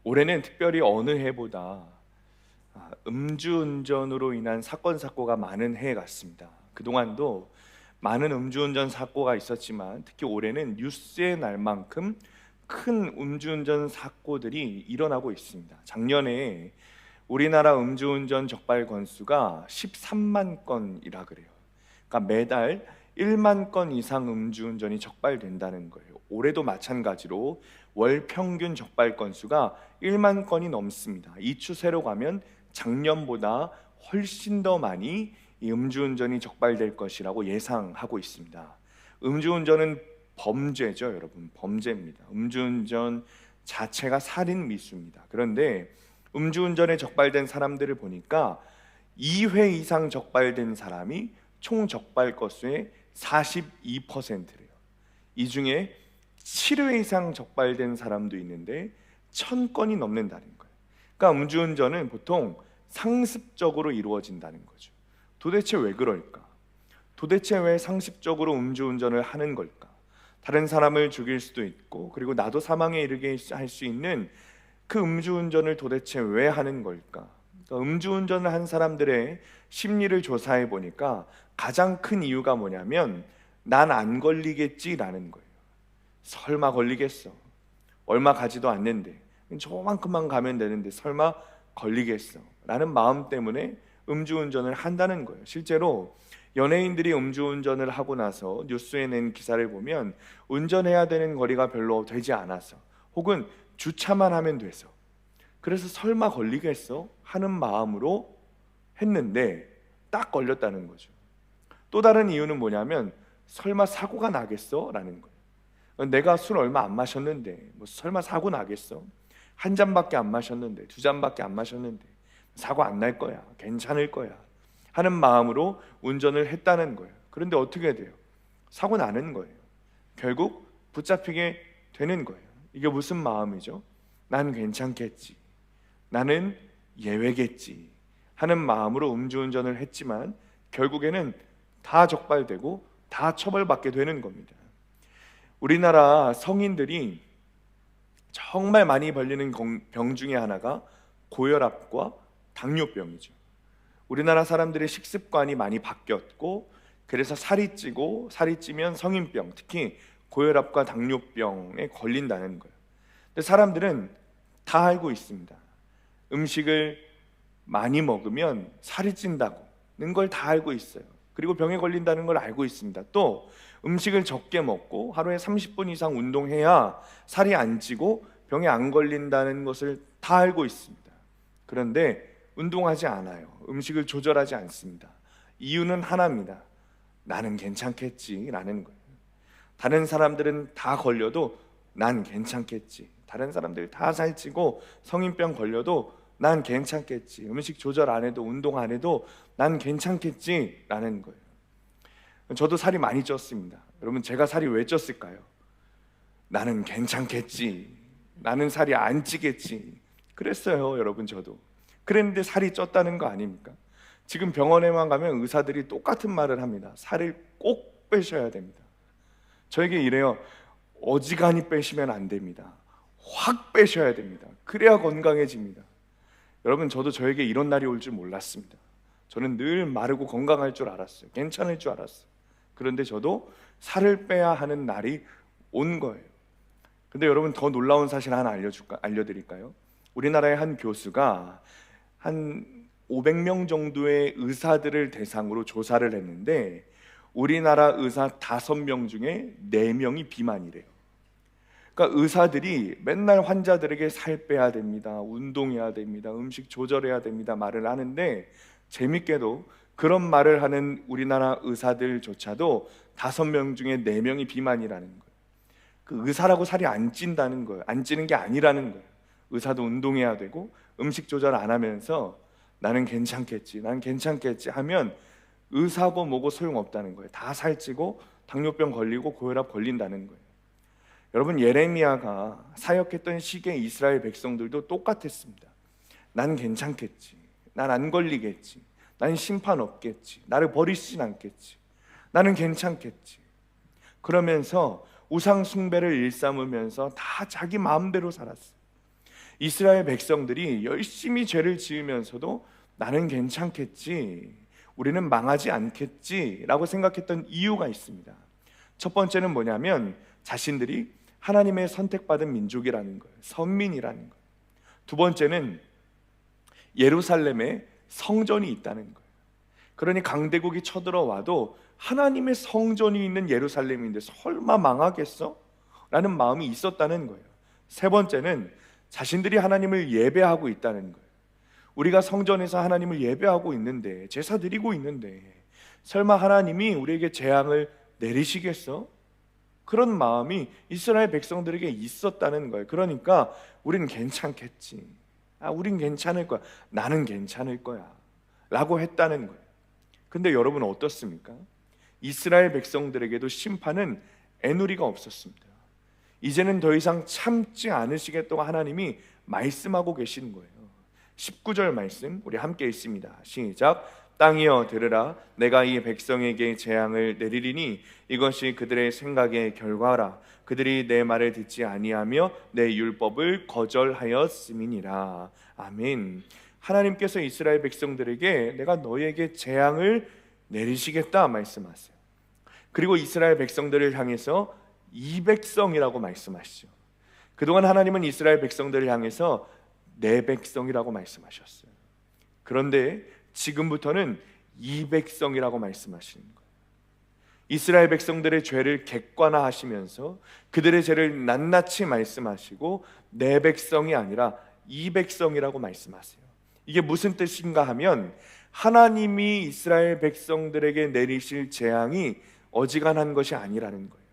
올해는 특별히 어느 해보다 음주운전으로 인한 사건 사고가 많은 해 같습니다. 그동안도 많은 음주운전 사고가 있었지만 특히 올해는 뉴스의 날만큼 큰 음주운전 사고들이 일어나고 있습니다. 작년에 우리나라 음주운전 적발 건수가 13만 건이라 그래요. 그러니까 매달 1만 건 이상 음주운전이 적발된다는 거예요. 올해도 마찬가지로 월 평균 적발 건수가 1만 건이 넘습니다. 이 추세로 가면 작년보다 훨씬 더 많이 이 음주운전이 적발될 것이라고 예상하고 있습니다. 음주운전은 범죄죠, 여러분. 범죄입니다. 음주운전 자체가 살인 미수입니다. 그런데 음주운전에 적발된 사람들을 보니까 2회 이상 적발된 사람이 총 적발 건수의 42%래요. 이 중에 7회 이상 적발된 사람도 있는데 1000건이 넘는다는 거예요. 그러니까 음주운전은 보통 상습적으로 이루어진다는 거죠. 도대체 왜 그럴까? 도대체 왜 상습적으로 음주운전을 하는 걸까? 다른 사람을 죽일 수도 있고, 그리고 나도 사망에 이르게 할 수 있는 그 음주운전을 도대체 왜 하는 걸까? 그러니까 음주운전을 한 사람들의 심리를 조사해 보니까 가장 큰 이유가 뭐냐면 난 안 걸리겠지라는 거예요. 설마 걸리겠어? 얼마 가지도 않는데, 저만큼만 가면 되는데 설마 걸리겠어? 라는 마음 때문에 음주운전을 한다는 거예요. 실제로 연예인들이 음주운전을 하고 나서 뉴스에 낸 기사를 보면 운전해야 되는 거리가 별로 되지 않아서, 혹은 주차만 하면 돼서, 그래서 설마 걸리겠어? 하는 마음으로 했는데 딱 걸렸다는 거죠. 또 다른 이유는 뭐냐면 설마 사고가 나겠어? 라는 거예요. 내가 술 얼마 안 마셨는데 뭐 설마 사고 나겠어? 한 잔밖에 안 마셨는데, 두 잔밖에 안 마셨는데 사고 안 날 거야, 괜찮을 거야 하는 마음으로 운전을 했다는 거예요. 그런데 어떻게 돼요? 사고 나는 거예요. 결국 붙잡히게 되는 거예요. 이게 무슨 마음이죠? 난 괜찮겠지, 나는 예외겠지 하는 마음으로 음주운전을 했지만 결국에는 다 적발되고 다 처벌받게 되는 겁니다. 우리나라 성인들이 정말 많이 걸리는 병 중에 하나가 고혈압과 당뇨병이죠. 우리나라 사람들의 식습관이 많이 바뀌었고, 그래서 살이 찌고, 살이 찌면 성인병, 특히 고혈압과 당뇨병에 걸린다는 거예요. 근데 사람들은 다 알고 있습니다. 음식을 많이 먹으면 살이 찐다는 걸 다 알고 있어요. 그리고 병에 걸린다는 걸 알고 있습니다. 또 음식을 적게 먹고 하루에 30분 이상 운동해야 살이 안 찌고 병에 안 걸린다는 것을 다 알고 있습니다. 그런데 운동하지 않아요. 음식을 조절하지 않습니다. 이유는 하나입니다. 나는 괜찮겠지라는 거예요. 다른 사람들은 다 걸려도 난 괜찮겠지. 다른 사람들 다 살찌고 성인병 걸려도 난 괜찮겠지. 음식 조절 안 해도 운동 안 해도 난 괜찮겠지라는 거예요. 저도 살이 많이 쪘습니다. 여러분, 제가 살이 왜 쪘을까요? 나는 괜찮겠지, 나는 살이 안 찌겠지 그랬어요. 여러분, 저도 그랬는데 살이 쪘다는 거 아닙니까? 지금 병원에만 가면 의사들이 똑같은 말을 합니다. 살을 꼭 빼셔야 됩니다. 저에게 이래요. 어지간히 빼시면 안 됩니다. 확 빼셔야 됩니다. 그래야 건강해집니다. 여러분, 저도 저에게 이런 날이 올 줄 몰랐습니다. 저는 늘 마르고 건강할 줄 알았어요. 괜찮을 줄 알았어요. 그런데 저도 살을 빼야 하는 날이 온 거예요. 근데 여러분, 더 놀라운 사실 하나 알려드릴까요? 우리나라의 한 교수가 한 500명 정도의 의사들을 대상으로 조사를 했는데 우리나라 의사 5명 중에 4명이 비만이래요. 그러니까 의사들이 맨날 환자들에게 살 빼야 됩니다, 운동해야 됩니다, 음식 조절해야 됩니다 말을 하는데, 재밌게도 그런 말을 하는 우리나라 의사들조차도 5명 중에 4명이 비만이라는 거예요. 그 의사라고 살이 안 찐다는 거예요. 안 찌는 게 아니라는 거예요. 의사도 운동해야 되고 음식 조절 안 하면서 나는 괜찮겠지, 난 괜찮겠지 하면 의사고 뭐고 소용없다는 거예요. 다 살찌고 당뇨병 걸리고 고혈압 걸린다는 거예요. 여러분, 예레미야가 사역했던 시기의 이스라엘 백성들도 똑같았습니다. 난 괜찮겠지, 난 안 걸리겠지, 난 심판 없겠지, 나를 버리시진 않겠지, 나는 괜찮겠지 그러면서 우상 숭배를 일삼으면서 다 자기 마음대로 살았어요. 이스라엘 백성들이 열심히 죄를 지으면서도 나는 괜찮겠지, 우리는 망하지 않겠지라고 생각했던 이유가 있습니다. 첫 번째는 뭐냐면 자신들이 하나님의 선택받은 민족이라는 거예요. 선민이라는 거예요. 두 번째는 예루살렘에 성전이 있다는 거예요. 그러니 강대국이 쳐들어와도 하나님의 성전이 있는 예루살렘인데 설마 망하겠어? 라는 마음이 있었다는 거예요. 세 번째는 자신들이 하나님을 예배하고 있다는 거예요. 우리가 성전에서 하나님을 예배하고 있는데, 제사 드리고 있는데 설마 하나님이 우리에게 재앙을 내리시겠어? 그런 마음이 이스라엘 백성들에게 있었다는 거예요. 그러니까 우리는 괜찮겠지, 우린 괜찮을 거야, 나는 괜찮을 거야 라고 했다는 거예요. 근데 여러분 어떻습니까? 이스라엘 백성들에게도 심판은 애누리가 없었습니다. 이제는 더 이상 참지 않으시겠다고 하나님이 말씀하고 계시는 거예요. 19절 말씀 우리 함께 읽습니다. 시작. 땅이여 들으라, 내가 이 백성에게 재앙을 내리리니 이것이 그들의 생각의 결과라. 그들이 내 말을 듣지 아니하며 내 율법을 거절하였음이니라. 아멘. 하나님께서 이스라엘 백성들에게 내가 너희에게 재앙을 내리시겠다 말씀하세요. 그리고 이스라엘 백성들을 향해서 이 백성이라고 말씀하시죠. 그동안 하나님은 이스라엘 백성들을 향해서 내 백성이라고 말씀하셨어요. 그런데 지금부터는 이 백성이라고 말씀하시는 거예요. 이스라엘 백성들의 죄를 객관화하시면서 그들의 죄를 낱낱이 말씀하시고 내 백성이 아니라 이 백성이라고 말씀하세요. 이게 무슨 뜻인가 하면 하나님이 이스라엘 백성들에게 내리실 재앙이 어지간한 것이 아니라는 거예요.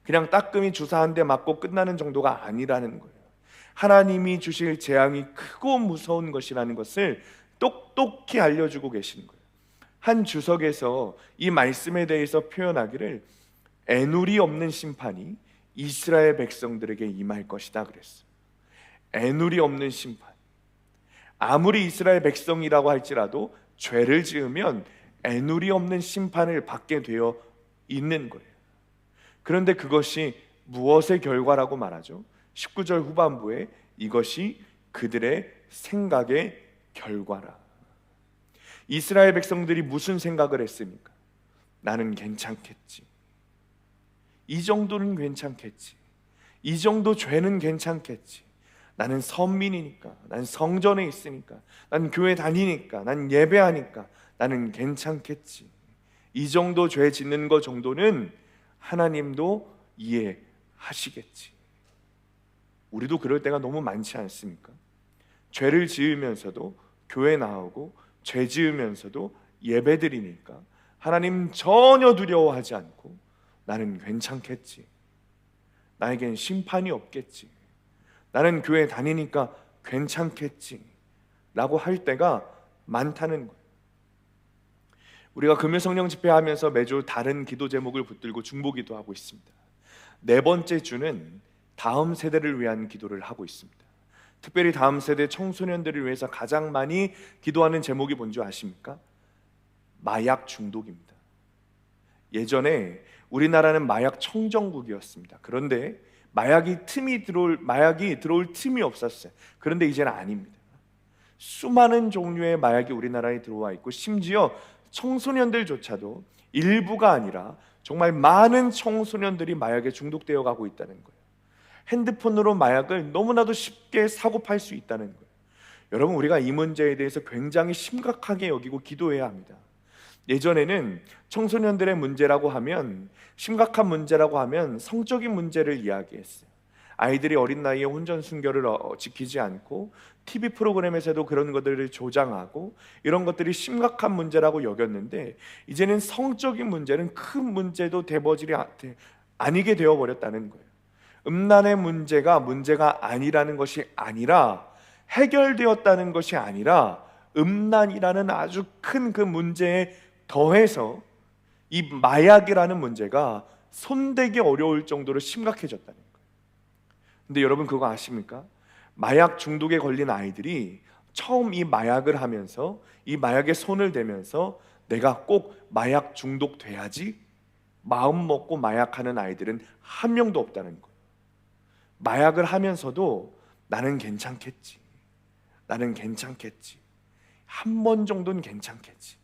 그냥 따끔히 주사 한 대 맞고 끝나는 정도가 아니라는 거예요. 하나님이 주실 재앙이 크고 무서운 것이라는 것을 똑똑히 알려주고 계시는 거예요. 한 주석에서 이 말씀에 대해서 표현하기를 애누리 없는 심판이 이스라엘 백성들에게 임할 것이다 그랬어요. 애누리 없는 심판. 아무리 이스라엘 백성이라고 할지라도 죄를 지으면 애누리 없는 심판을 받게 되어 있는 거예요. 그런데 그것이 무엇의 결과라고 말하죠? 19절 후반부에 이것이 그들의 생각의 결과라. 이스라엘 백성들이 무슨 생각을 했습니까? 나는 괜찮겠지, 이 정도는 괜찮겠지, 이 정도 죄는 괜찮겠지, 나는 선민이니까, 난 성전에 있으니까, 난 교회 다니니까, 난 예배하니까 나는 괜찮겠지, 이 정도 죄 짓는 거 정도는 하나님도 이해하시겠지. 우리도 그럴 때가 너무 많지 않습니까? 죄를 지으면서도 교회 나오고 죄 지으면서도 예배 드리니까 하나님 전혀 두려워하지 않고 나는 괜찮겠지, 나에겐 심판이 없겠지, 나는 교회 다니니까 괜찮겠지 라고 할 때가 많다는 거예요. 우리가 금요성령 집회하면서 매주 다른 기도 제목을 붙들고 중보기도 하고 있습니다. 네 번째 주는 다음 세대를 위한 기도를 하고 있습니다. 특별히 다음 세대 청소년들을 위해서 가장 많이 기도하는 제목이 뭔지 아십니까? 마약 중독입니다. 예전에 우리나라는 마약 청정국이었습니다. 그런데 마약이 들어올 틈이 없었어요. 그런데 이제는 아닙니다. 수많은 종류의 마약이 우리나라에 들어와 있고 심지어 청소년들조차도 일부가 아니라 정말 많은 청소년들이 마약에 중독되어 가고 있다는 거예요. 핸드폰으로 마약을 너무나도 쉽게 사고 팔 수 있다는 거예요. 여러분, 우리가 이 문제에 대해서 굉장히 심각하게 여기고 기도해야 합니다. 예전에는 청소년들의 문제라고 하면, 심각한 문제라고 하면 성적인 문제를 이야기했어요. 아이들이 어린 나이에 혼전순결을 지키지 않고 TV 프로그램에서도 그런 것들을 조장하고 이런 것들이 심각한 문제라고 여겼는데, 이제는 성적인 문제는 큰 문제도 되버질이 아니게 되어버렸다는 거예요. 음란의 문제가 아니라는 것이 아니라, 해결되었다는 것이 아니라 음란이라는 아주 큰 그 문제에 더해서 이 마약이라는 문제가 손대기 어려울 정도로 심각해졌다는 거예요. 근데 여러분 그거 아십니까? 마약 중독에 걸린 아이들이 처음 이 마약을 하면서, 이 마약에 손을 대면서 내가 꼭 마약 중독돼야지 마음 먹고 마약하는 아이들은 한 명도 없다는 거예요. 마약을 하면서도 나는 괜찮겠지. 나는 괜찮겠지. 한 번 정도는 괜찮겠지.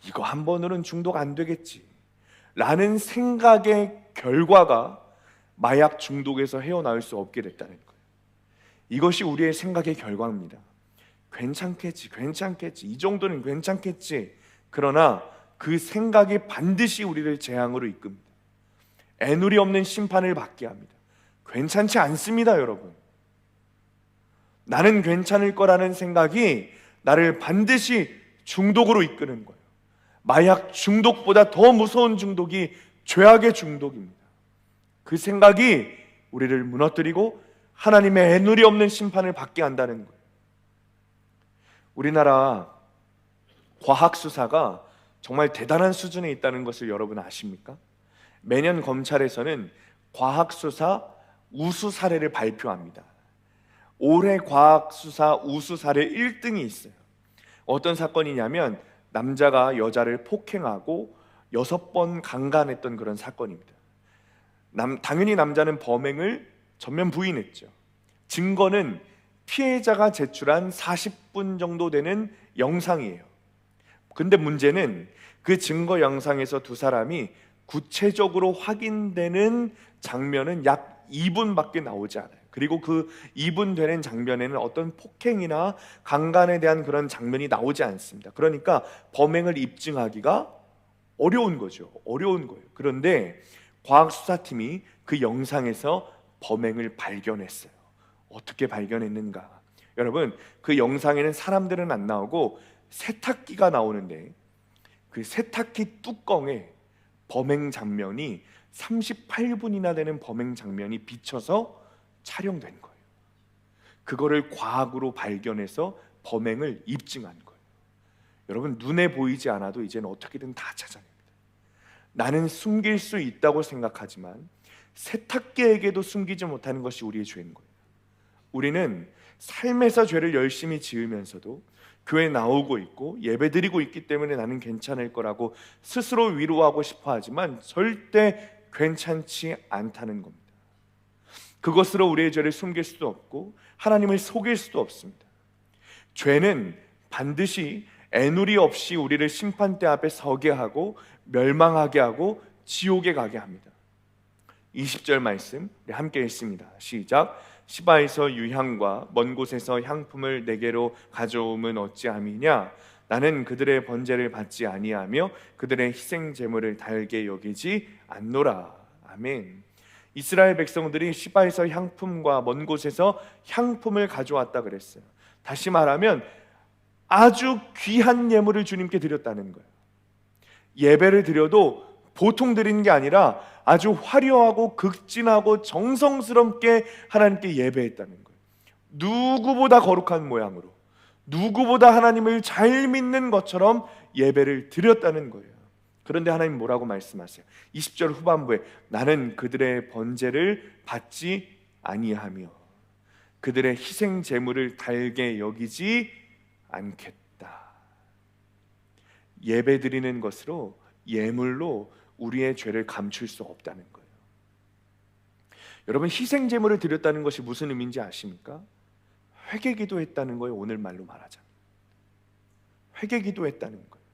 이거 한 번으로는 중독 안 되겠지. 라는 생각의 결과가 마약 중독에서 헤어나올 수 없게 됐다는 거예요. 이것이 우리의 생각의 결과입니다. 괜찮겠지, 괜찮겠지, 이 정도는 괜찮겠지. 그러나 그 생각이 반드시 우리를 재앙으로 이끕니다. 애누리 없는 심판을 받게 합니다. 괜찮지 않습니다, 여러분. 나는 괜찮을 거라는 생각이 나를 반드시 중독으로 이끄는 거예요. 마약 중독보다 더 무서운 중독이 죄악의 중독입니다. 그 생각이 우리를 무너뜨리고 하나님의 애누리 없는 심판을 받게 한다는 거예요. 우리나라 과학수사가 정말 대단한 수준에 있다는 것을 여러분 아십니까? 매년 검찰에서는 과학수사 우수 사례를 발표합니다. 올해 과학수사 우수 사례 1등이 있어요. 어떤 사건이냐면 남자가 여자를 폭행하고 6번 강간했던 그런 사건입니다. 당연히 남자는 범행을 전면 부인했죠. 증거는 피해자가 제출한 40분 정도 되는 영상이에요. 근데 문제는 그 증거 영상에서 두 사람이 구체적으로 확인되는 장면은 약 2분밖에 나오지 않아요. 그리고 그 2분 되는 장면에는 어떤 폭행이나 강간에 대한 그런 장면이 나오지 않습니다. 그러니까 범행을 입증하기가 어려운 거죠. 어려운 거예요. 그런데 과학수사팀이 그 영상에서 범행을 발견했어요. 어떻게 발견했는가? 여러분, 그 영상에는 사람들은 안 나오고 세탁기가 나오는데 그 세탁기 뚜껑에 범행 장면이 38분이나 되는 범행 장면이 비쳐서 촬영된 거예요. 그거를 과학으로 발견해서 범행을 입증한 거예요. 여러분, 눈에 보이지 않아도 이제는 어떻게든 다 찾아냅니다. 나는 숨길 수 있다고 생각하지만 세탁기에게도 숨기지 못하는 것이 우리의 죄인 거예요. 우리는 삶에서 죄를 열심히 지으면서도 교회 나오고 있고 예배드리고 있기 때문에 나는 괜찮을 거라고 스스로 위로하고 싶어 하지만 절대 괜찮지 않다는 겁니다. 그것으로 우리의 죄를 숨길 수도 없고 하나님을 속일 수도 없습니다. 죄는 반드시 애누리 없이 우리를 심판대 앞에 서게 하고 멸망하게 하고 지옥에 가게 합니다. 20절 말씀 우리 함께 읽습니다. 시작. 시바에서 유향과 먼 곳에서 향품을 내게로 가져옴은 어찌함이냐? 나는 그들의 번제를 받지 아니하며 그들의 희생 제물을 달게 여기지 않노라. 아멘. 이스라엘 백성들이 시바에서 향품과 먼 곳에서 향품을 가져왔다 그랬어요. 다시 말하면 아주 귀한 예물을 주님께 드렸다는 거예요. 예배를 드려도 보통 드리는 게 아니라 아주 화려하고 극진하고 정성스럽게 하나님께 예배했다는 거예요. 누구보다 거룩한 모양으로, 누구보다 하나님을 잘 믿는 것처럼 예배를 드렸다는 거예요. 그런데 하나님 뭐라고 말씀하세요? 20절 후반부에 나는 그들의 번제를 받지 아니하며 그들의 희생 제물을 달게 여기지 않겠다. 예배 드리는 것으로, 예물로 우리의 죄를 감출 수 없다는 거예요. 여러분, 희생 제물을 드렸다는 것이 무슨 의미인지 아십니까? 회개기도 했다는 거예요. 오늘 말로 말하자면 회개기도 했다는 거예요.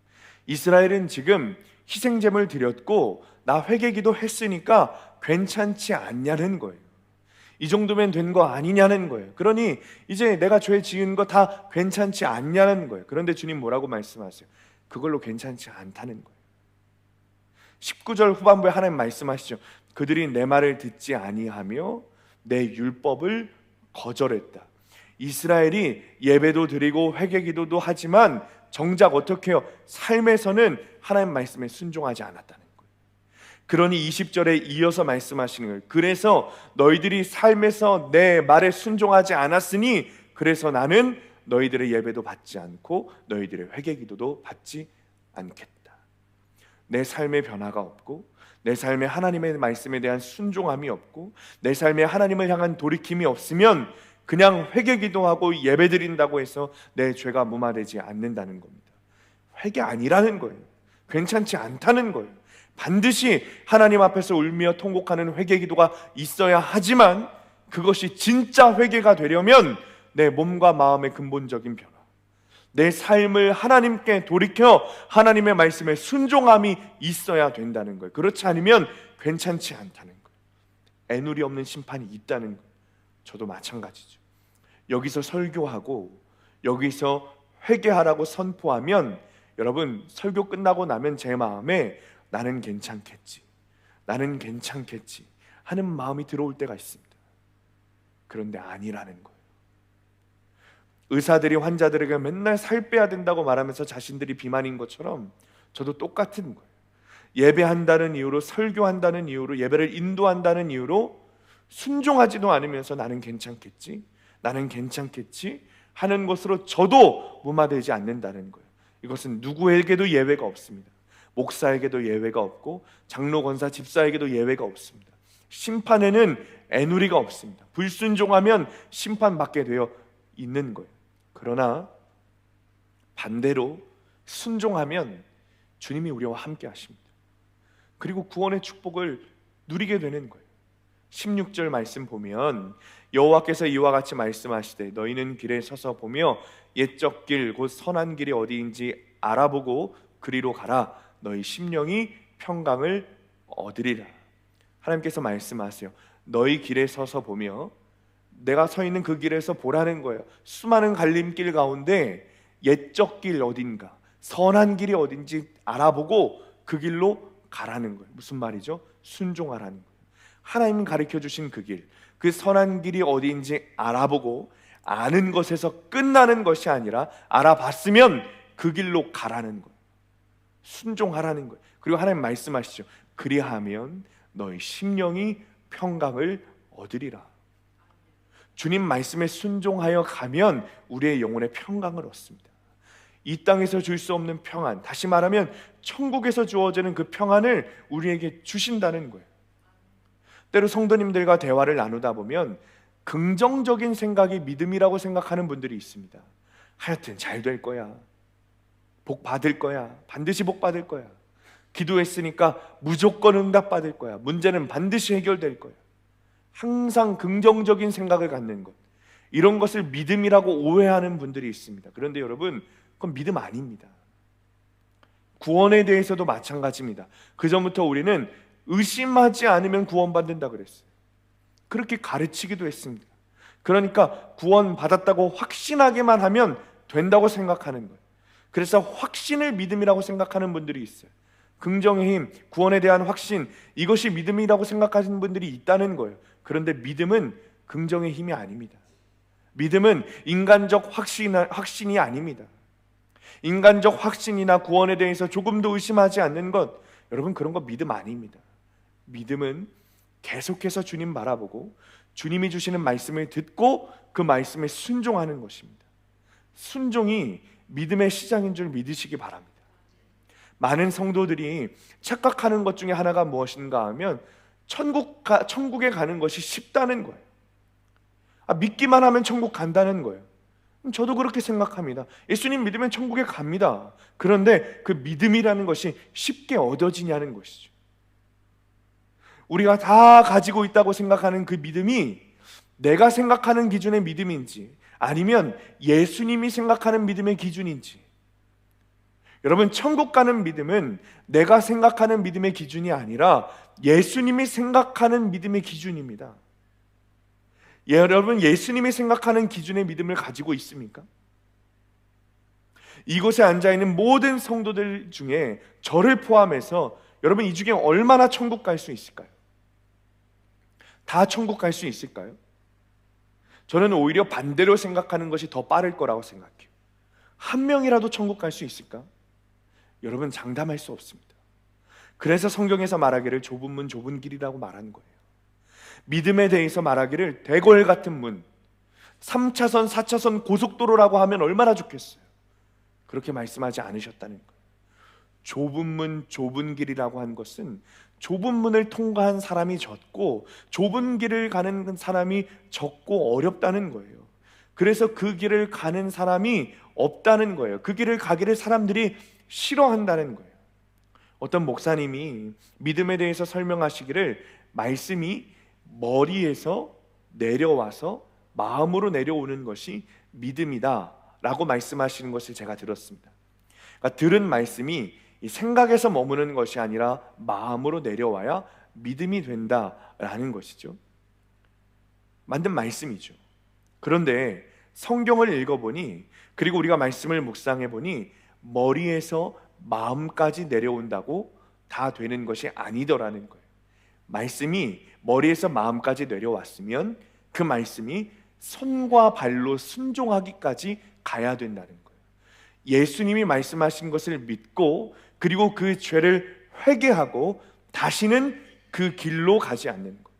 이스라엘은 지금 희생 제물 드렸고 나 회개기도 했으니까 괜찮지 않냐는 거예요. 이 정도면 된 거 아니냐는 거예요. 그러니 이제 내가 죄 지은 거 다 괜찮지 않냐는 거예요. 그런데 주님 뭐라고 말씀하세요? 그걸로 괜찮지 않다는 거예요. 19절 후반부에 하나님 말씀하시죠. 그들이 내 말을 듣지 아니하며 내 율법을 거절했다. 이스라엘이 예배도 드리고 회개기도도 하지만 정작 어떻게 해요? 삶에서는 하나님 말씀에 순종하지 않았다는 거예요. 그러니 20절에 이어서 말씀하시는 거예요. 그래서 너희들이 삶에서 내 말에 순종하지 않았으니 그래서 나는 너희들의 예배도 받지 않고 너희들의 회개기도도 받지 않겠다. 내 삶에 변화가 없고 내 삶에 하나님의 말씀에 대한 순종함이 없고 내 삶에 하나님을 향한 돌이킴이 없으면 그냥 회개기도하고 예배드린다고 해서 내 죄가 무마되지 않는다는 겁니다. 회개 아니라는 거예요. 괜찮지 않다는 거예요. 반드시 하나님 앞에서 울며 통곡하는 회개기도가 있어야 하지만 그것이 진짜 회개가 되려면 내 몸과 마음의 근본적인 변화, 내 삶을 하나님께 돌이켜 하나님의 말씀에 순종함이 있어야 된다는 거예요. 그렇지 않으면 괜찮지 않다는 거예요. 애누리 없는 심판이 있다는 거예요. 저도 마찬가지죠. 여기서 설교하고 여기서 회개하라고 선포하면 여러분, 설교 끝나고 나면 제 마음에 나는 괜찮겠지 하는 마음이 들어올 때가 있습니다. 그런데 아니라는 거예요. 의사들이 환자들에게 맨날 살 빼야 된다고 말하면서 자신들이 비만인 것처럼 저도 똑같은 거예요. 예배한다는 이유로, 설교한다는 이유로, 예배를 인도한다는 이유로 순종하지도 않으면서 나는 괜찮겠지 하는 것으로 저도 무마되지 않는다는 거예요. 이것은 누구에게도 예외가 없습니다. 목사에게도 예외가 없고 장로, 권사, 집사에게도 예외가 없습니다. 심판에는 애누리가 없습니다. 불순종하면 심판받게 되어 있는 거예요. 그러나 반대로 순종하면 주님이 우리와 함께 하십니다. 그리고 구원의 축복을 누리게 되는 거예요. 16절 말씀 보면 여호와께서 이와 같이 말씀하시되 너희는 길에 서서 보며 옛적 길 곧 선한 길이 어디인지 알아보고 그리로 가라. 너희 심령이 평강을 얻으리라. 하나님께서 말씀하세요. 너희 길에 서서 보며, 내가 서 있는 그 길에서 보라는 거예요. 수많은 갈림길 가운데 옛적 길 어딘가, 선한 길이 어딘지 알아보고 그 길로 가라는 거예요. 무슨 말이죠? 순종하라는 거예요. 하나님 가르쳐 주신 그 길, 그 선한 길이 어디인지 알아보고 아는 것에서 끝나는 것이 아니라 알아봤으면 그 길로 가라는 거예요. 순종하라는 거예요. 그리고 하나님 말씀하시죠. 그리하면 너희 심령이 평강을 얻으리라. 주님 말씀에 순종하여 가면 우리의 영혼의 평강을 얻습니다. 이 땅에서 줄 수 없는 평안, 다시 말하면 천국에서 주어지는 그 평안을 우리에게 주신다는 거예요. 때로 성도님들과 대화를 나누다 보면 긍정적인 생각이 믿음이라고 생각하는 분들이 있습니다. 하여튼 잘 될 거야, 복 받을 거야, 반드시 복 받을 거야, 기도했으니까 무조건 응답 받을 거야, 문제는 반드시 해결될 거야. 항상 긍정적인 생각을 갖는 것, 이런 것을 믿음이라고 오해하는 분들이 있습니다. 그런데 여러분, 그건 믿음 아닙니다. 구원에 대해서도 마찬가지입니다. 그전부터 우리는 의심하지 않으면 구원받는다 그랬어요. 그렇게 가르치기도 했습니다. 그러니까 구원 받았다고 확신하게만 하면 된다고 생각하는 거예요. 그래서 확신을 믿음이라고 생각하는 분들이 있어요. 긍정의 힘, 구원에 대한 확신, 이것이 믿음이라고 생각하시는 분들이 있다는 거예요. 그런데 믿음은 긍정의 힘이 아닙니다. 믿음은 인간적 확신이 아닙니다. 인간적 확신이나 구원에 대해서 조금도 의심하지 않는 것, 여러분, 그런 거 믿음 아닙니다. 믿음은 계속해서 주님 바라보고 주님이 주시는 말씀을 듣고 그 말씀에 순종하는 것입니다. 순종이 믿음의 시작인 줄 믿으시기 바랍니다. 많은 성도들이 착각하는 것 중에 하나가 무엇인가 하면 천국에 가는 것이 쉽다는 거예요. 믿기만 하면 천국 간다는 거예요. 저도 그렇게 생각합니다. 예수님 믿으면 천국에 갑니다. 그런데 그 믿음이라는 것이 쉽게 얻어지냐는 것이죠. 우리가 다 가지고 있다고 생각하는 그 믿음이 내가 생각하는 기준의 믿음인지 아니면 예수님이 생각하는 믿음의 기준인지. 여러분, 천국 가는 믿음은 내가 생각하는 믿음의 기준이 아니라 예수님이 생각하는 믿음의 기준입니다. 여러분, 예수님이 생각하는 기준의 믿음을 가지고 있습니까? 이곳에 앉아있는 모든 성도들 중에 저를 포함해서 여러분, 이 중에 얼마나 천국 갈 수 있을까요? 다 천국 갈 수 있을까요? 저는 오히려 반대로 생각하는 것이 더 빠를 거라고 생각해요. 한 명이라도 천국 갈 수 있을까? 여러분, 장담할 수 없습니다. 그래서 성경에서 말하기를 좁은 문 좁은 길이라고 말한 거예요. 믿음에 대해서 말하기를 대궐 같은 문, 3차선 4차선 고속도로라고 하면 얼마나 좋겠어요. 그렇게 말씀하지 않으셨다는 거예요. 좁은 문 좁은 길이라고 한 것은 좁은 문을 통과한 사람이 적고 좁은 길을 가는 사람이 적고 어렵다는 거예요. 그래서 그 길을 가는 사람이 없다는 거예요. 그 길을 가기를 사람들이 싫어한다는 거예요. 어떤 목사님이 믿음에 대해서 설명하시기를 말씀이 머리에서 내려와서 마음으로 내려오는 것이 믿음이다 라고 말씀하시는 것을 제가 들었습니다. 그러니까 들은 말씀이 이 생각에서 머무는 것이 아니라 마음으로 내려와야 믿음이 된다라는 것이죠. 맞는 말씀이죠. 그런데 성경을 읽어보니, 그리고 우리가 말씀을 묵상해보니 머리에서 마음까지 내려온다고 다 되는 것이 아니더라는 거예요. 말씀이 머리에서 마음까지 내려왔으면 그 말씀이 손과 발로 순종하기까지 가야 된다는 거예요. 예수님이 말씀하신 것을 믿고 그리고 그 죄를 회개하고 다시는 그 길로 가지 않는 것,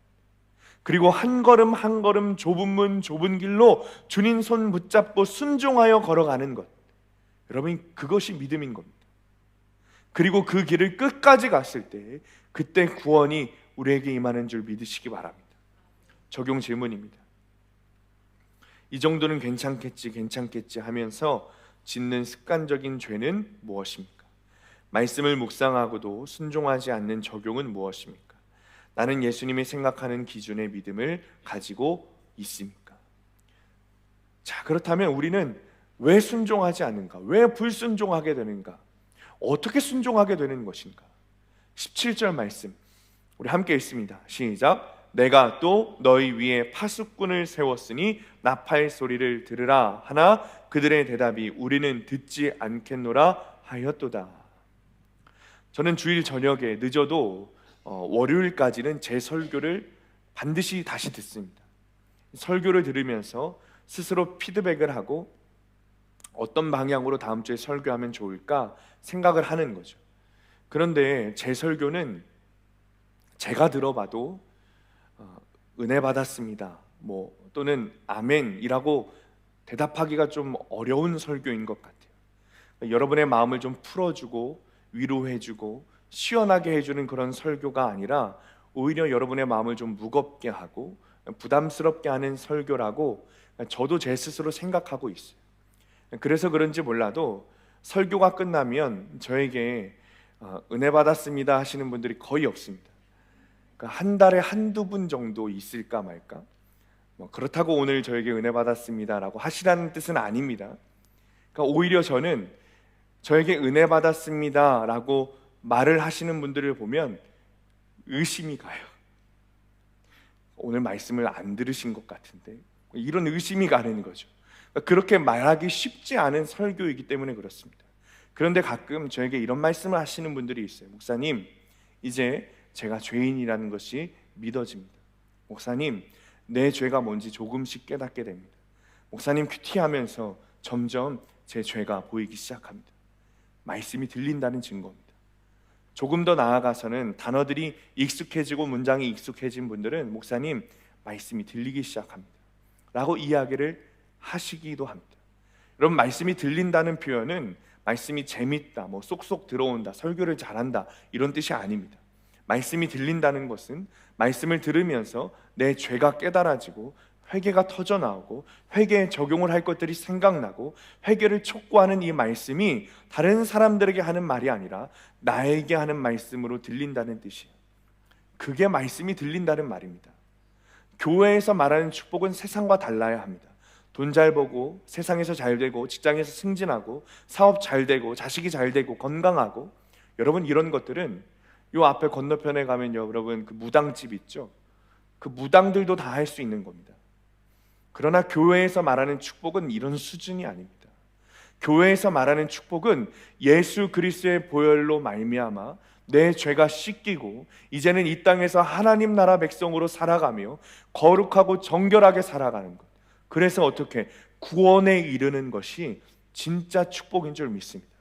그리고 한 걸음 한 걸음 좁은 문 좁은 길로 주님 손 붙잡고 순종하여 걸어가는 것, 여러분 그것이 믿음인 겁니다. 그리고 그 길을 끝까지 갔을 때 그때 구원이 우리에게 임하는 줄 믿으시기 바랍니다. 적용 질문입니다. 이 정도는 괜찮겠지 하면서 짓는 습관적인 죄는 무엇입니까? 말씀을 묵상하고도 순종하지 않는 적용은 무엇입니까? 나는 예수님이 생각하는 기준의 믿음을 가지고 있습니까? 자, 그렇다면 우리는 왜 순종하지 않는가? 왜 불순종하게 되는가? 어떻게 순종하게 되는 것인가? 17절 말씀 우리 함께 읽습니다. 시작. 내가 또 너희 위에 파수꾼을 세웠으니 나팔 소리를 들으라 하나 그들의 대답이 우리는 듣지 않겠노라 하였도다. 저는 주일 저녁에 늦어도 월요일까지는 제 설교를 반드시 다시 듣습니다. 설교를 들으면서 스스로 피드백을 하고 어떤 방향으로 다음 주에 설교하면 좋을까 생각을 하는 거죠. 그런데 제 설교는 제가 들어봐도 은혜 받았습니다 또는 아멘이라고 대답하기가 좀 어려운 설교인 것 같아요. 여러분의 마음을 좀 풀어주고 위로해주고 시원하게 해주는 그런 설교가 아니라 오히려 여러분의 마음을 좀 무겁게 하고 부담스럽게 하는 설교라고 저도 제 스스로 생각하고 있어요. 그래서 그런지 몰라도 설교가 끝나면 저에게 은혜 받았습니다 하시는 분들이 거의 없습니다. 한 달에 한두 분 정도 있을까 말까. 그렇다고 오늘 저에게 은혜 받았습니다라고 하시라는 뜻은 아닙니다. 그러니까 오히려 저는 저에게 은혜 받았습니다라고 말을 하시는 분들을 보면 의심이 가요. 오늘 말씀을 안 들으신 것 같은데, 이런 의심이 가는 거죠. 그렇게 말하기 쉽지 않은 설교이기 때문에 그렇습니다. 그런데 가끔 저에게 이런 말씀을 하시는 분들이 있어요. 목사님, 이제 제가 죄인이라는 것이 믿어집니다. 목사님, 내 죄가 뭔지 조금씩 깨닫게 됩니다. 목사님, 큐티하면서 점점 제 죄가 보이기 시작합니다. 말씀이 들린다는 증거입니다. 조금 더 나아가서는 단어들이 익숙해지고 문장이 익숙해진 분들은 목사님, 말씀이 들리기 시작합니다 라고 이야기를 하시기도 합니다. 여러분, 말씀이 들린다는 표현은 말씀이 재밌다, 쏙쏙 들어온다, 설교를 잘한다 이런 뜻이 아닙니다. 말씀이 들린다는 것은 말씀을 들으면서 내 죄가 깨달아지고 회개가 터져나오고 회개에 적용을 할 것들이 생각나고 회개를 촉구하는 이 말씀이 다른 사람들에게 하는 말이 아니라 나에게 하는 말씀으로 들린다는 뜻이에요. 그게 말씀이 들린다는 말입니다. 교회에서 말하는 축복은 세상과 달라야 합니다. 돈 잘 벌고 세상에서 잘 되고 직장에서 승진하고 사업 잘 되고 자식이 잘 되고 건강하고, 여러분 이런 것들은 요 앞에 건너편에 가면요, 여러분 그 무당집 있죠? 그 무당들도 다 할 수 있는 겁니다. 그러나 교회에서 말하는 축복은 이런 수준이 아닙니다. 교회에서 말하는 축복은 예수 그리스도의 보혈로 말미암아 내 죄가 씻기고 이제는 이 땅에서 하나님 나라 백성으로 살아가며 거룩하고 정결하게 살아가는 것, 그래서 어떻게 구원에 이르는 것이 진짜 축복인 줄 믿습니다.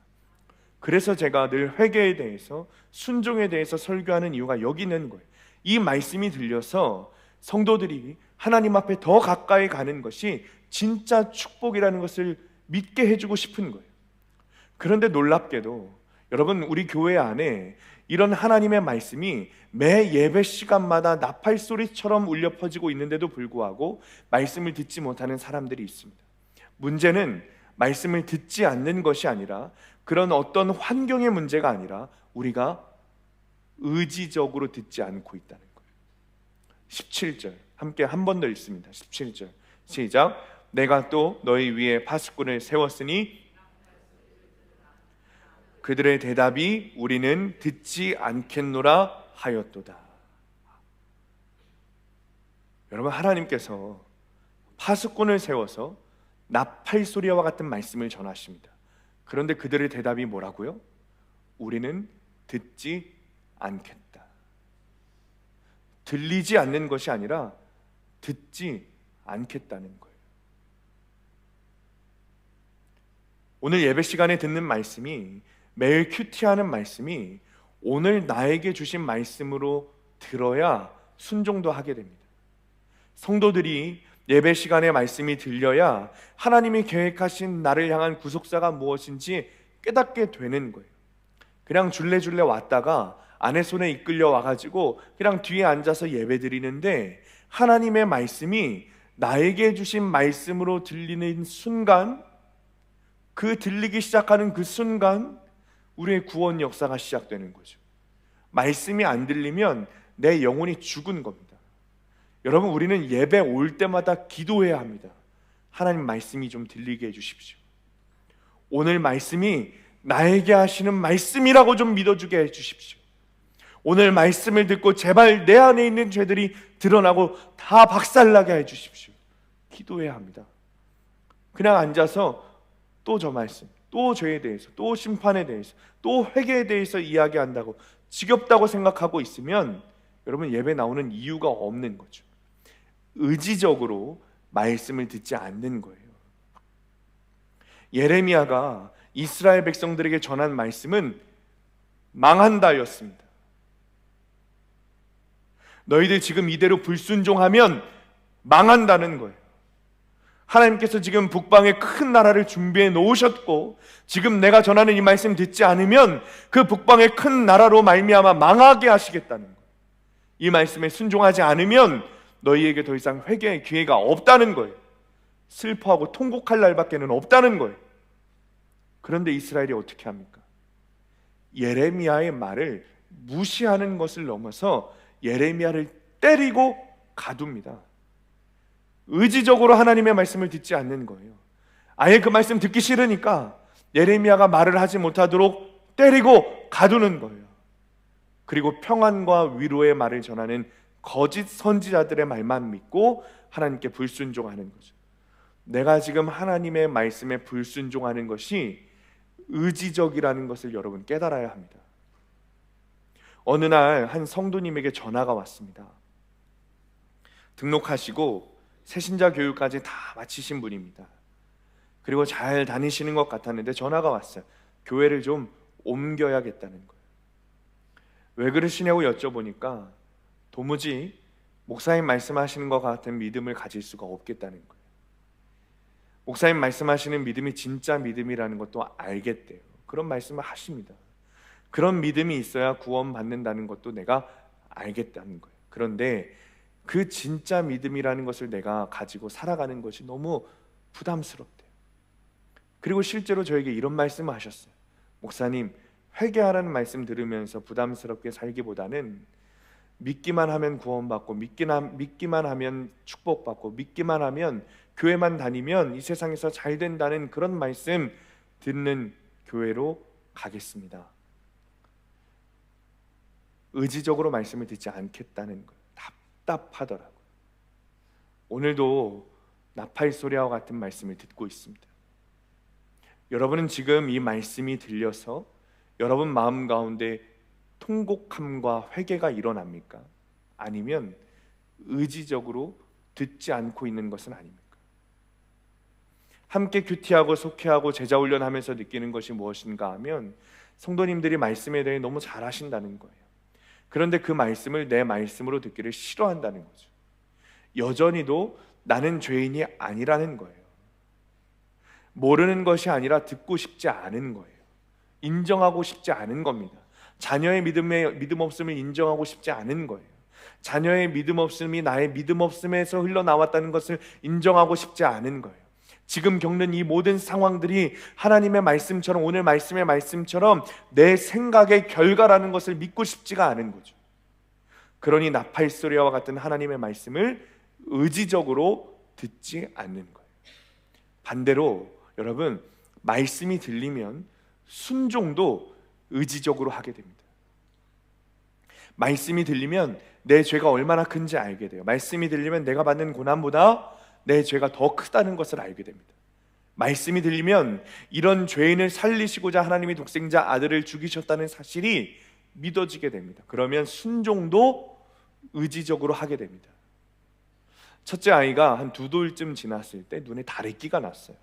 그래서 제가 늘 회개에 대해서 순종에 대해서 설교하는 이유가 여기 있는 거예요. 이 말씀이 들려서 성도들이 하나님 앞에 더 가까이 가는 것이 진짜 축복이라는 것을 믿게 해주고 싶은 거예요. 그런데 놀랍게도 여러분, 우리 교회 안에 이런 하나님의 말씀이 매 예배 시간마다 나팔 소리처럼 울려 퍼지고 있는데도 불구하고 말씀을 듣지 못하는 사람들이 있습니다. 문제는 말씀을 듣지 않는 것이 아니라 그런 어떤 환경의 문제가 아니라 우리가 의지적으로 듣지 않고 있다는 거예요. 17절 함께 한 번 더 읽습니다. 17절 시작. 내가 또 너희 위에 파수꾼을 세웠으니 그들의 대답이 우리는 듣지 않겠노라 하였도다. 여러분, 하나님께서 파수꾼을 세워서 나팔 소리와 같은 말씀을 전하십니다. 그런데 그들의 대답이 뭐라고요? 우리는 듣지 않겠다. 들리지 않는 것이 아니라 듣지 않겠다는 거예요. 오늘 예배 시간에 듣는 말씀이, 매일 큐티하는 말씀이 오늘 나에게 주신 말씀으로 들어야 순종도 하게 됩니다. 성도들이 예배 시간에 말씀이 들려야 하나님이 계획하신 나를 향한 구속사가 무엇인지 깨닫게 되는 거예요. 그냥 줄레줄레 왔다가 아내 손에 이끌려 와가지고 그냥 뒤에 앉아서 예배 드리는데, 하나님의 말씀이 나에게 주신 말씀으로 들리는 순간, 그 들리기 시작하는 그 순간 우리의 구원 역사가 시작되는 거죠. 말씀이 안 들리면 내 영혼이 죽은 겁니다. 여러분, 우리는 예배 올 때마다 기도해야 합니다. 하나님 말씀이 좀 들리게 해주십시오. 오늘 말씀이 나에게 하시는 말씀이라고 좀 믿어주게 해주십시오. 오늘 말씀을 듣고 제발 내 안에 있는 죄들이 드러나고 다 박살나게 해주십시오. 기도해야 합니다. 그냥 앉아서 또 저 말씀, 또 죄에 대해서, 또 심판에 대해서, 또 회개에 대해서 이야기한다고 지겹다고 생각하고 있으면 여러분, 예배 나오는 이유가 없는 거죠. 의지적으로 말씀을 듣지 않는 거예요. 예레미야가 이스라엘 백성들에게 전한 말씀은 망한다였습니다. 너희들 지금 이대로 불순종하면 망한다는 거예요. 하나님께서 지금 북방에 큰 나라를 준비해 놓으셨고, 지금 내가 전하는 이 말씀 듣지 않으면 그 북방의 큰 나라로 말미암아 망하게 하시겠다는 거예요. 이 말씀에 순종하지 않으면 너희에게 더 이상 회개의 기회가 없다는 거예요. 슬퍼하고 통곡할 날밖에는 없다는 거예요. 그런데 이스라엘이 어떻게 합니까? 예레미야의 말을 무시하는 것을 넘어서 예레미야를 때리고 가둡니다. 의지적으로 하나님의 말씀을 듣지 않는 거예요. 아예 그 말씀 듣기 싫으니까 예레미야가 말을 하지 못하도록 때리고 가두는 거예요. 그리고 평안과 위로의 말을 전하는 거짓 선지자들의 말만 믿고 하나님께 불순종하는 거죠. 내가 지금 하나님의 말씀에 불순종하는 것이 의지적이라는 것을 여러분 깨달아야 합니다. 어느 날 한 성도님에게 전화가 왔습니다. 등록하시고 새신자 교육까지 다 마치신 분입니다. 그리고 잘 다니시는 것 같았는데 전화가 왔어요. 교회를 좀 옮겨야겠다는 거예요. 왜 그러시냐고 여쭤보니까 도무지 목사님 말씀하시는 것 같은 믿음을 가질 수가 없겠다는 거예요. 목사님 말씀하시는 믿음이 진짜 믿음이라는 것도 알겠대요. 그런 말씀을 하십니다. 그런 믿음이 있어야 구원받는다는 것도 내가 알겠다는 거예요. 그런데 그 진짜 믿음이라는 것을 내가 가지고 살아가는 것이 너무 부담스럽대요. 그리고 실제로 저에게 이런 말씀을 하셨어요. 목사님, 회개하라는 말씀 들으면서 부담스럽게 살기보다는 믿기만 하면 구원받고, 믿기만 하면 축복받고, 믿기만 하면 교회만 다니면 이 세상에서 잘 된다는 그런 말씀 듣는 교회로 가겠습니다. 의지적으로 말씀을 듣지 않겠다는 것, 답답하더라고요. 오늘도 나팔 소리와 같은 말씀을 듣고 있습니다. 여러분은 지금 이 말씀이 들려서 여러분 마음 가운데 통곡함과 회개가 일어납니까? 아니면 의지적으로 듣지 않고 있는 것은 아닙니까? 함께 큐티하고 속회하고 제자훈련하면서 느끼는 것이 무엇인가 하면 성도님들이 말씀에 대해 너무 잘하신다는 거예요. 그런데 그 말씀을 내 말씀으로 듣기를 싫어한다는 거죠. 여전히도 나는 죄인이 아니라는 거예요. 모르는 것이 아니라 듣고 싶지 않은 거예요. 인정하고 싶지 않은 겁니다. 자녀의 믿음 없음을 인정하고 싶지 않은 거예요. 자녀의 믿음 없음이 나의 믿음 없음에서 흘러나왔다는 것을 인정하고 싶지 않은 거예요. 지금 겪는 이 모든 상황들이 하나님의 말씀처럼, 오늘 말씀의 말씀처럼 내 생각의 결과라는 것을 믿고 싶지가 않은 거죠. 그러니 나팔 소리와 같은 하나님의 말씀을 의지적으로 듣지 않는 거예요. 반대로 여러분, 말씀이 들리면 순종도 의지적으로 하게 됩니다. 말씀이 들리면 내 죄가 얼마나 큰지 알게 돼요. 말씀이 들리면 내가 받는 고난보다 내 죄가 더 크다는 것을 알게 됩니다. 말씀이 들리면 이런 죄인을 살리시고자 하나님이 독생자 아들을 죽이셨다는 사실이 믿어지게 됩니다. 그러면 순종도 의지적으로 하게 됩니다. 첫째 아이가 한 2돌쯤 지났을 때 눈에 다래끼가 났어요.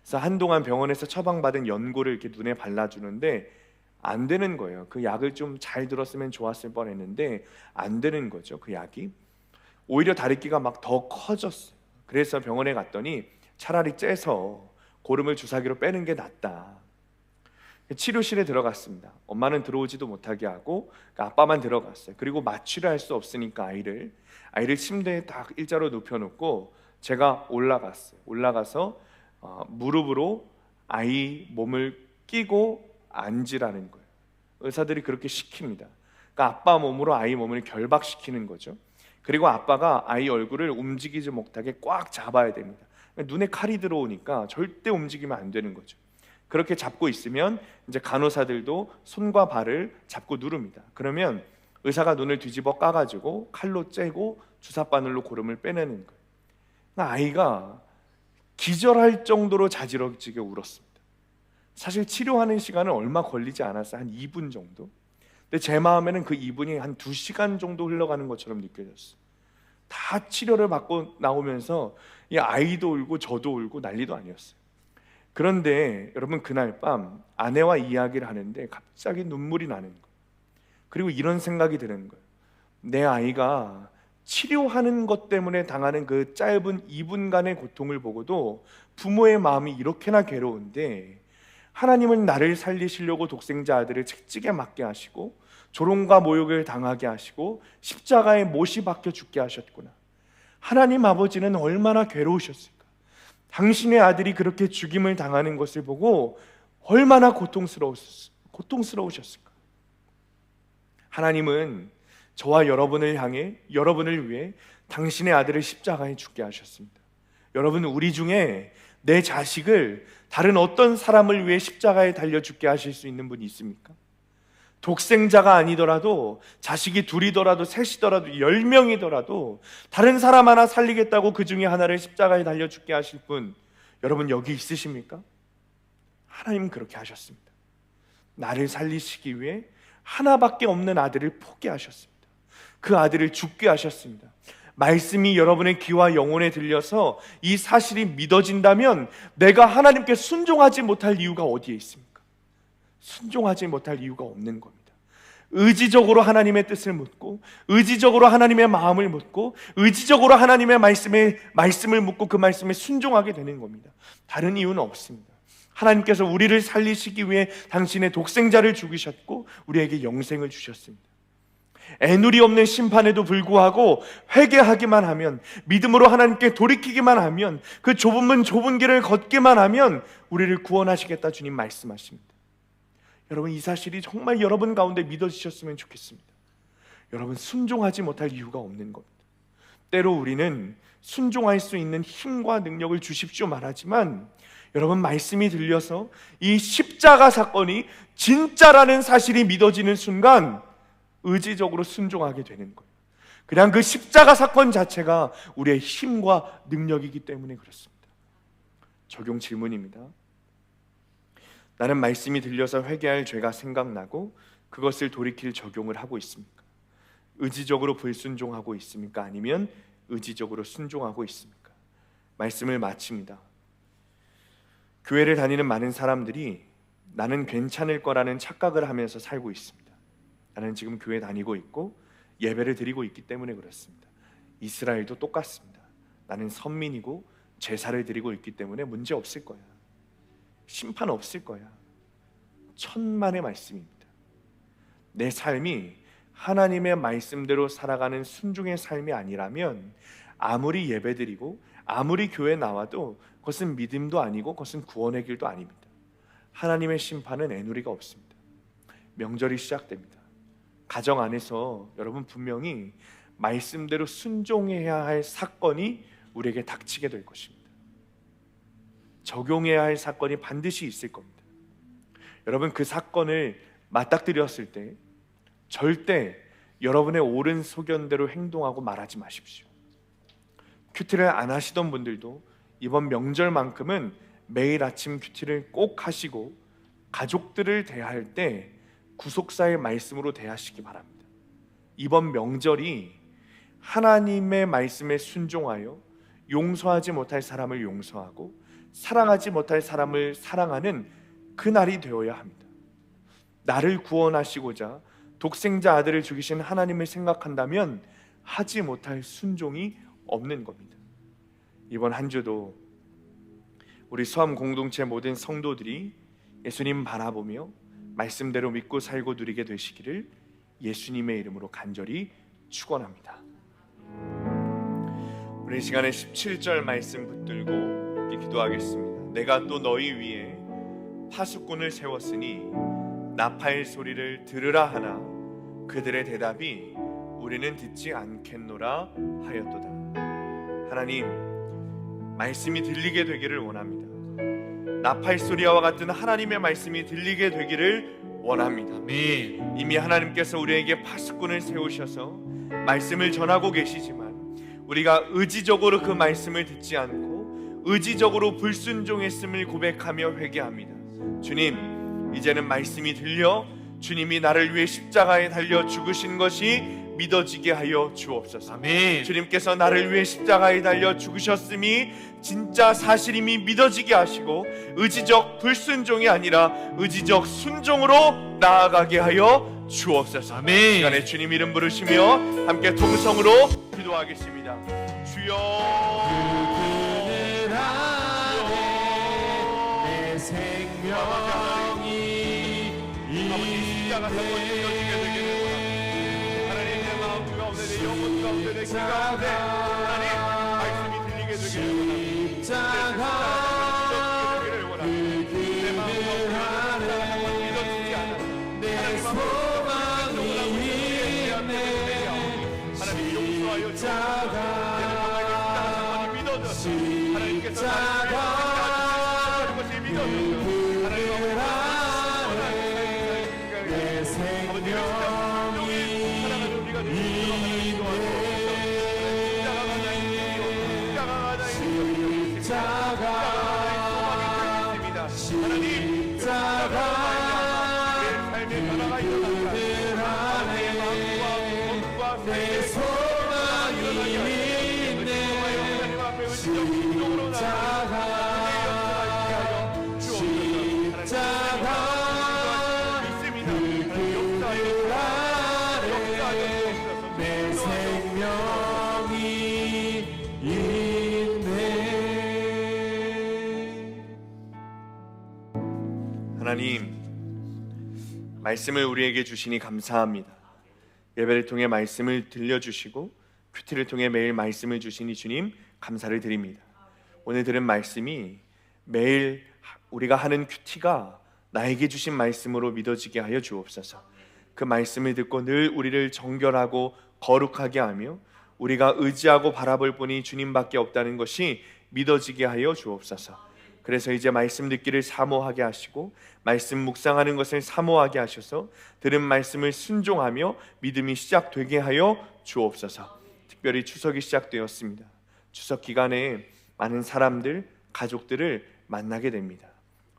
그래서 한동안 병원에서 처방받은 연고를 이렇게 눈에 발라주는데 안 되는 거예요. 그 약을 좀 잘 들었으면 좋았을 뻔했는데 안 되는 거죠. 그 약이 오히려 다래끼가 막 더 커졌어요. 그래서 병원에 갔더니 차라리 째서 고름을 주사기로 빼는 게 낫다. 치료실에 들어갔습니다. 엄마는 들어오지도 못하게 하고 아빠만 들어갔어요. 그리고 마취를 할 수 없으니까 아이를 침대에 딱 일자로 눕혀놓고 제가 올라가서 무릎으로 아이 몸을 끼고 앉으라는 거예요. 의사들이 그렇게 시킵니다. 그러니까 아빠 몸으로 아이 몸을 결박시키는 거죠. 그리고 아빠가 아이 얼굴을 움직이지 못하게 꽉 잡아야 됩니다. 눈에 칼이 들어오니까 절대 움직이면 안 되는 거죠. 그렇게 잡고 있으면 이제 간호사들도 손과 발을 잡고 누릅니다. 그러면 의사가 눈을 뒤집어 까가지고 칼로 째고 주사바늘로 고름을 빼내는 거예요. 아이가 기절할 정도로 자지러지게 울었습니다. 사실 치료하는 시간은 얼마 걸리지 않았어요. 한 2분 정도. 근데 제 마음에는 그 2분이 한 2시간 정도 흘러가는 것처럼 느껴졌어요. 다 치료를 받고 나오면서 이 아이도 울고 저도 울고 난리도 아니었어요. 그런데 여러분, 그날 밤 아내와 이야기를 하는데 갑자기 눈물이 나는 거예요. 그리고 이런 생각이 드는 거예요. 내 아이가 치료하는 것 때문에 당하는 그 짧은 2분간의 고통을 보고도 부모의 마음이 이렇게나 괴로운데 하나님은 나를 살리시려고 독생자 아들을 채찍에 맞게 하시고 조롱과 모욕을 당하게 하시고 십자가에 못이 박혀 죽게 하셨구나. 하나님 아버지는 얼마나 괴로우셨을까? 당신의 아들이 그렇게 죽임을 당하는 것을 보고 얼마나 고통스러우셨을까? 하나님은 저와 여러분을 향해, 여러분을 위해 당신의 아들을 십자가에 죽게 하셨습니다. 여러분, 우리 중에 내 자식을 다른 어떤 사람을 위해 십자가에 달려 죽게 하실 수 있는 분이 있습니까? 독생자가 아니더라도, 자식이 둘이더라도 셋이더라도 10명이더라도 다른 사람 하나 살리겠다고 그 중에 하나를 십자가에 달려 죽게 하실 분, 여러분 여기 있으십니까? 하나님은 그렇게 하셨습니다. 나를 살리시기 위해 하나밖에 없는 아들을 포기하셨습니다. 그 아들을 죽게 하셨습니다. 말씀이 여러분의 귀와 영혼에 들려서 이 사실이 믿어진다면 내가 하나님께 순종하지 못할 이유가 어디에 있습니까? 순종하지 못할 이유가 없는 겁니다. 의지적으로 하나님의 뜻을 묻고, 의지적으로 하나님의 마음을 묻고, 의지적으로 하나님의 말씀을 묻고 그 말씀에 순종하게 되는 겁니다. 다른 이유는 없습니다. 하나님께서 우리를 살리시기 위해 당신의 독생자를 죽이셨고 우리에게 영생을 주셨습니다. 애누리 없는 심판에도 불구하고 회개하기만 하면, 믿음으로 하나님께 돌이키기만 하면, 그 좁은 길을 걷기만 하면 우리를 구원하시겠다 주님 말씀하십니다. 여러분, 이 사실이 정말 여러분 가운데 믿어지셨으면 좋겠습니다. 여러분, 순종하지 못할 이유가 없는 겁니다. 때로 우리는 순종할 수 있는 힘과 능력을 주십시오 말하지만, 여러분, 말씀이 들려서 이 십자가 사건이 진짜라는 사실이 믿어지는 순간 의지적으로 순종하게 되는 거예요. 그냥 그 십자가 사건 자체가 우리의 힘과 능력이기 때문에 그렇습니다. 적용 질문입니다. 나는 말씀이 들려서 회개할 죄가 생각나고 그것을 돌이킬 적용을 하고 있습니까? 의지적으로 불순종하고 있습니까? 아니면 의지적으로 순종하고 있습니까? 말씀을 마칩니다. 교회를 다니는 많은 사람들이 나는 괜찮을 거라는 착각을 하면서 살고 있습니다. 나는 지금 교회 다니고 있고 예배를 드리고 있기 때문에 그렇습니다. 이스라엘도 똑같습니다. 나는 선민이고 제사를 드리고 있기 때문에 문제 없을 거야. 심판 없을 거야. 천만의 말씀입니다. 내 삶이 하나님의 말씀대로 살아가는 순종의 삶이 아니라면 아무리 예배드리고 아무리 교회 나와도 그것은 믿음도 아니고 그것은 구원의 길도 아닙니다. 하나님의 심판은 애누리가 없습니다. 명절이 시작됩니다. 가정 안에서 여러분 분명히 말씀대로 순종해야 할 사건이 우리에게 닥치게 될 것입니다. 적용해야 할 사건이 반드시 있을 겁니다. 여러분, 그 사건을 맞닥뜨렸을 때 절대 여러분의 옳은 소견대로 행동하고 말하지 마십시오. 큐티를 안 하시던 분들도 이번 명절만큼은 매일 아침 큐티를 꼭 하시고 가족들을 대할 때 구속사의 말씀으로 대하시기 바랍니다. 이번 명절이 하나님의 말씀에 순종하여 용서하지 못할 사람을 용서하고 사랑하지 못할 사람을 사랑하는 그 날이 되어야 합니다. 나를 구원하시고자 독생자 아들을 죽이신 하나님을 생각한다면 하지 못할 순종이 없는 겁니다. 이번 한 주도 우리 수암 공동체 모든 성도들이 예수님 바라보며 말씀대로 믿고 살고 누리게 되시기를 예수님의 이름으로 간절히 축원합니다. 우리 시간에 17절 말씀 붙들고 기도하겠습니다. 내가 또 너희 위에 파수꾼을 세웠으니 나팔 소리를 들으라 하나 그들의 대답이 우리는 듣지 않겠노라 하였도다. 하나님, 말씀이 들리게 되기를 원합니다. 나팔 소리와 같은 하나님의 말씀이 들리게 되기를 원합니다. 이미 하나님께서 우리에게 파수꾼을 세우셔서 말씀을 전하고 계시지만 우리가 의지적으로 그 말씀을 듣지 않고 의지적으로 불순종했음을 고백하며 회개합니다. 주님, 이제는 말씀이 들려 주님이 나를 위해 십자가에 달려 죽으신 것이 믿어지게 하여 주옵소서. 아멘. 주님께서 나를 위해 십자가에 달려 죽으셨음이 진짜 사실임이 믿어지게 하시고 의지적 불순종이 아니라 의지적 순종으로 나아가게 하여 주옵소서. 아멘. 시간에 주님 이름 부르시며 함께 통성으로 기도하겠습니다. 주여, 그늘 안에 내 생명이 아버지 십자가 사건 믿어지게 되기를 원합니다. 하나님, 내 마음 가운데 내 영혼 가운데 내 귀 가운데 하나님 말씀이 들리게 되기를 원합니다. 십자가 믿어지게 되기를 원합니다. 내 마음 가운데 십자가 사건 믿어지지 않아 하나님 소망이 있네. 하나님 용서하여 주옵소서. 내가 정말 십자가 사건이 믿어졌어. 하나님께서 나를 위해 십자가 것이 믿어졌어. 하나님 하나님, 말씀을 우리에게 주시니 감사합니다. 예배를 통해 말씀을 들려주시고 큐티를 통해 매일 말씀을 주시니 주님 감사를 드립니다. 오늘 들은 말씀이 매일 우리가 하는 큐티가 나에게 주신 말씀으로 믿어지게 하여 주옵소서. 그 말씀을 듣고 늘 우리를 정결하고 거룩하게 하며 우리가 의지하고 바라볼 분이 주님밖에 없다는 것이 믿어지게 하여 주옵소서. 그래서 이제 말씀 듣기를 사모하게 하시고 말씀 묵상하는 것을 사모하게 하셔서 들은 말씀을 순종하며 믿음이 시작되게 하여 주옵소서. 특별히 추석이 시작되었습니다. 추석 기간에 많은 사람들, 가족들을 만나게 됩니다.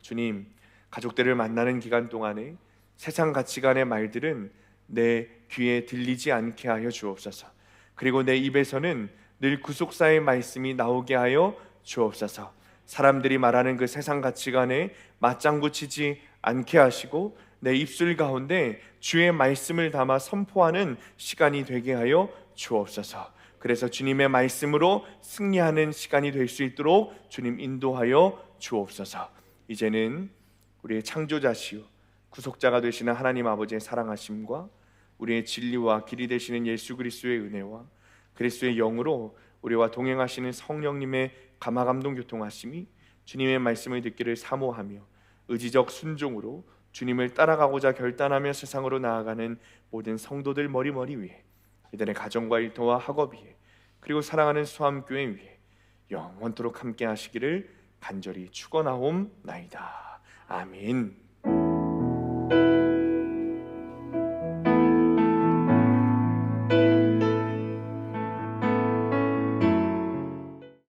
주님, 가족들을 만나는 기간 동안에 세상 가치관의 말들은 내 귀에 들리지 않게 하여 주옵소서. 그리고 내 입에서는 늘 구속사의 말씀이 나오게 하여 주옵소서. 사람들이 말하는 그 세상 가치관에 맞장구 치지 않게 하시고 내 입술 가운데 주의 말씀을 담아 선포하는 시간이 되게 하여 주옵소서. 그래서 주님의 말씀으로 승리하는 시간이 될 수 있도록 주님 인도하여 주옵소서. 이제는 우리의 창조자시요 구속자가 되시는 하나님 아버지의 사랑하심과 우리의 진리와 길이 되시는 예수 그리스도의 은혜와 그리스도의 영으로 우리와 동행하시는 성령님의 감화감동 교통하심이 주님의 말씀을 듣기를 사모하며 의지적 순종으로 주님을 따라가고자 결단하며 세상으로 나아가는 모든 성도들 머리머리 위에 이들의 가정과 일터와 학업 위에 그리고 사랑하는 수암교회 위에 영원토록 함께 하시기를 간절히 축원하옵나이다. 아멘.